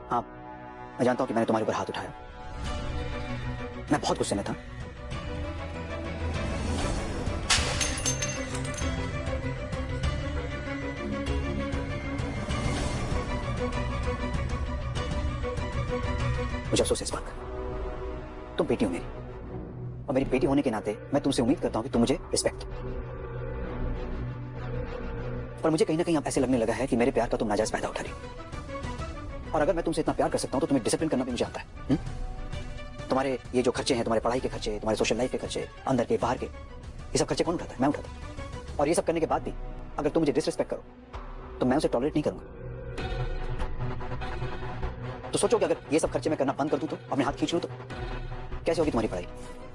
हाँ, मैं जानता हूं कि मैंने तुम्हारे ऊपर हाथ उठाया। मैं बहुत गुस्से में था। मुझे अफसोस है इस बात का। तुम बेटी हो मेरी, और मेरी बेटी होने के नाते मैं तुमसे उम्मीद करता हूं कि तुम मुझे रिस्पेक्ट दो। पर मुझे कहीं ना कहीं अब ऐसे लगने लगा है कि मेरे प्यार का तुम नाजायज फायदा उठा रही हो। और अगर मैं तुमसे इतना प्यार कर सकता हूं तो तुम्हें डिसिप्लिन करना भी मुझे आता है। तुम्हारे ये जो खर्चे हैं, तुम्हारे पढ़ाई के खर्चे, तुम्हारे सोशल लाइफ के खर्चे, अंदर के बाहर के, ये सब खर्चे कौन उठाता है? मैं उठाता हूं। और ये सब करने के बाद भी अगर तुम मुझे डिसरिस्पेक्ट करो तो मैं उसे टॉलरेट नहीं करूंगा। तो सोचो कि अगर ये सब खर्चे मैं करना बंद कर दूं तो, अपने हाथ खींच लूं तो कैसे होगी तुम्हारी पढ़ाई?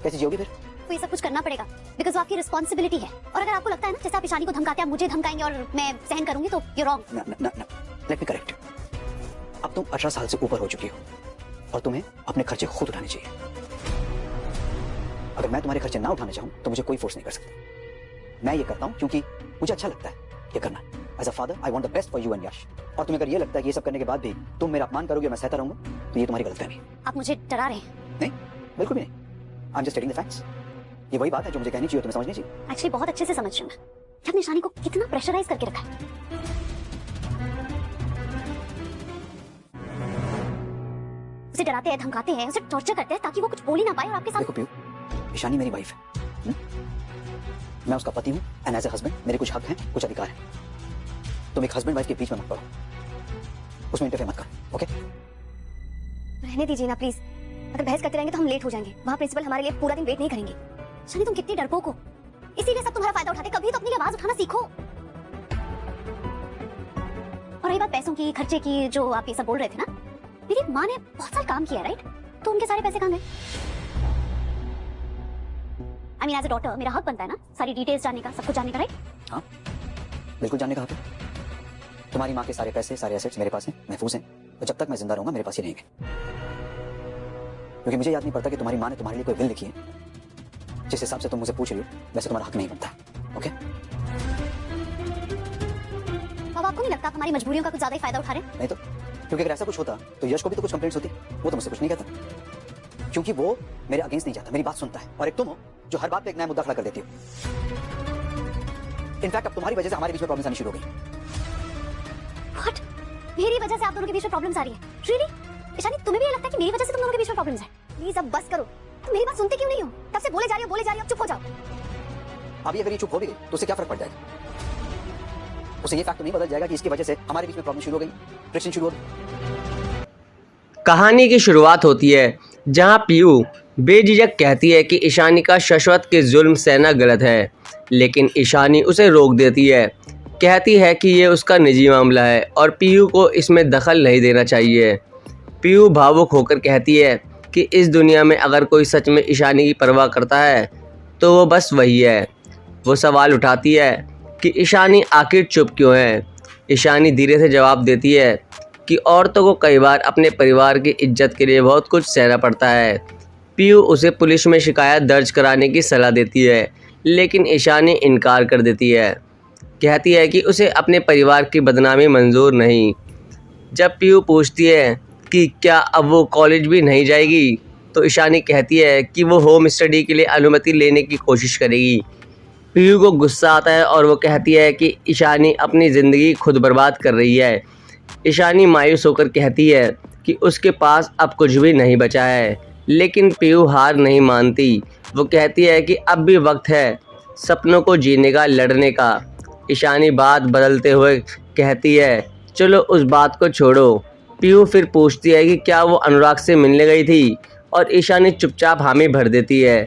कैसे जियोगी फिर? तो ये सब कुछ करना पड़ेगा बिकॉज वो आपकी रिस्पॉन्सिबिलिटी है। और अगर आपको लगता है ना जैसे आप ईशानी को धमकाते हैं, आप मुझे धमकाएंगे और मैं सहन करूंगी, तो you wrong. Let me correct. अब तुम 18 साल से ऊपर हो चुकी हो और तुम्हें अपने खर्चे खुद उठाने चाहिए। अगर मैं तुम्हारे खर्चे ना उठाना चाहूं तो मुझे कोई फोर्स नहीं कर सकता। मैं ये करता हूं क्योंकि मुझे अच्छा लगता है ये करना। As a father I want the best for you and Yash. और तुम्हें अगर ये लगता है कि ये सब करने के बाद भी तुम मेरा अपमान करोगे और मैं सहता रहूंगा तो ये तुम्हारी गलतफहमी है। आप मुझे डरा रहे हैं? नहीं, बिल्कुल भी नहीं। I am just stating the facts. ये वही बात है जो मुझे कहनी चाहिए, तुम्हें समझनी चाहिए। एक्चुअली बहुत अच्छे से समझ रही हूं मैं कि आपने ईशानी को कितना प्रेशराइज करके रखा है। उसे डराते हैं, धमकाते हैं, उसे टॉर्चर करते हैं ताकि वो कुछ बोल ही ना पाए और आपके साथ। देखो पीयू, ईशानी मेरी वाइफ है। मैं उसका पति हूं एंड एज ए हस्बैंड मेरे कुछ हक हैं, कुछ अधिकार हैं। तुम एक हस्बैंड वाइफ के बीच में मत पड़ो, उसमें इंटरफेयर मत करो। ओके? रहने दीजिए ना प्लीज। अगर बहस करते रहेंगे तो हम लेट हो जाएंगे। वहाँ प्रिंसिपल हमारे लिए पूरा दिन वेट नहीं करेंगे। ईशानी तुम कितनी डरपोक हो, इसीलिए सब तुम्हारा फायदा उठाते। कभी तो अपनी आवाज उठाना सीखो। और रही बात पैसों की, खर्चे की, जो आप ये सब बोल रहे थे ना, मेरी माँ ने बहुत सारा काम किया, राइट? तो उनके सारे पैसे कहाँ गए? I mean as a daughter मेरा हक बनता है ना सारी डिटेल्स जानने का, सब कुछ जानने का, राइट? हाँ, बिल्कुल जानने का हक है। तुम्हारी माँ के सारे पैसे, सारे एसेट्स मेरे पास हैं, महफूज हैं, और जब तक मैं जिंदा रहूंगा मेरे पास ही रहेंगे। क्योंकि मुझे याद नहीं पड़ता कि तुम्हारी माँ ने तुम्हारे लिए कोई विल लिखी है। जिस हिसाब से तुम मुझे पूछ रही हो वैसे तुम्हारा हक नहीं बनता। ओके? अब आपको नहीं लगता तुम्हारी मजबूरियों का कुछ ज्यादा ही फायदा उठा रहे हैं? नहीं तो, क्योंकि अगर ऐसा कुछ होता तो यश को भी तो कुछ कंप्लेंट्स होती। वो तो मुझसे कुछ नहीं कहता क्योंकि वो मेरे अगेंस्ट नहीं जाता, मेरी बात सुनता है। और एक तुम हो जो हर बात पे एक नया मुद्दा खड़ा कर देती हो। इनफैक्ट अब तुम्हारी वजह से हमारे बीच में प्रॉब्लम्स आनी शुरू हो गई। व्हाट? मेरी वजह से आप दोनों के बीच में प्रॉब्लम्स आ रही है? रियली? ईशानी तुम्हें भी ये लगता है कि मेरी वजह से तुम दोनों के बीच में प्रॉब्लम्स है? प्लीज अब बस करो। तुम मेरी बात सुनते क्यों नहीं हो? तब से बोले जा रही हो, चुप हो जाओ। अभी अगर ये चुप हो भी गई तो उससे क्या फर्क पड़ जाएगा? उसे ये फैक्ट तो नहीं बदल जाएगा कि इसकी वजह से हमारे बीच में प्रॉब्लम शुरू हो गई, फ्रिक्शन शुरू हो गई। कहानी की शुरुआत होती है जहां पीयू बेझिझक कहती है कि ईशानी का शाश्वत के जुल्म सहना गलत है, लेकिन ईशानी उसे रोक देती है। कहती है कि ये उसका निजी मामला है और पीयू को इसमें दखल नहीं देना चाहिए। पीयू भावुक होकर कहती है कि इस दुनिया में अगर कोई सच में ईशानी की परवाह करता है तो वो बस वही है। वो सवाल उठाती है कि ईशानी आखिर चुप क्यों है। ईशानी धीरे से जवाब देती है कि औरतों को कई बार अपने परिवार की इज्जत के लिए बहुत कुछ सहना पड़ता है। पीयू उसे पुलिस में शिकायत दर्ज कराने की सलाह देती है, लेकिन ईशानी इनकार कर देती है। कहती है कि उसे अपने परिवार की बदनामी मंजूर नहीं। जब पीयू पूछती है कि क्या अब वो कॉलेज भी नहीं जाएगी तो ईशानी कहती है कि वो होम स्टडी के लिए अनुमति लेने की कोशिश करेगी। पीयू को गुस्सा आता है और वो कहती है कि ईशानी अपनी ज़िंदगी खुद बर्बाद कर रही है। ईशानी मायूस होकर कहती है कि उसके पास अब कुछ भी नहीं बचा है, लेकिन पीयू हार नहीं मानती। वो कहती है कि अब भी वक्त है सपनों को जीने का, लड़ने का। ईशानी बात बदलते हुए कहती है चलो उस बात को छोड़ो। पीयू फिर पूछती है कि क्या वो अनुराग से मिलने गई थी, और ईशानी चुपचाप हामी भर देती है।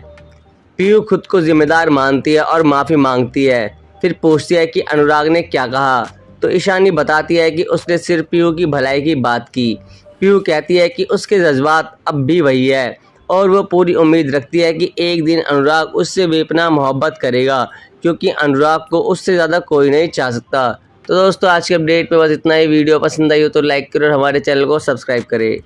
पीयू खुद को जिम्मेदार मानती है और माफ़ी मांगती है। फिर पूछती है कि अनुराग ने क्या कहा, तो ईशानी बताती है कि उसने सिर्फ पीयू की भलाई की बात की। पीयू कहती है कि उसके जज्बात अब भी वही है और वो पूरी उम्मीद रखती है कि एक दिन अनुराग उससे बेपनाह मोहब्बत करेगा, क्योंकि अनुराग को उससे ज़्यादा कोई नहीं चाह सकता। तो दोस्तों आज के अपडेट पे बस इतना ही। वीडियो पसंद आई हो तो लाइक करो और हमारे चैनल को सब्सक्राइब करें।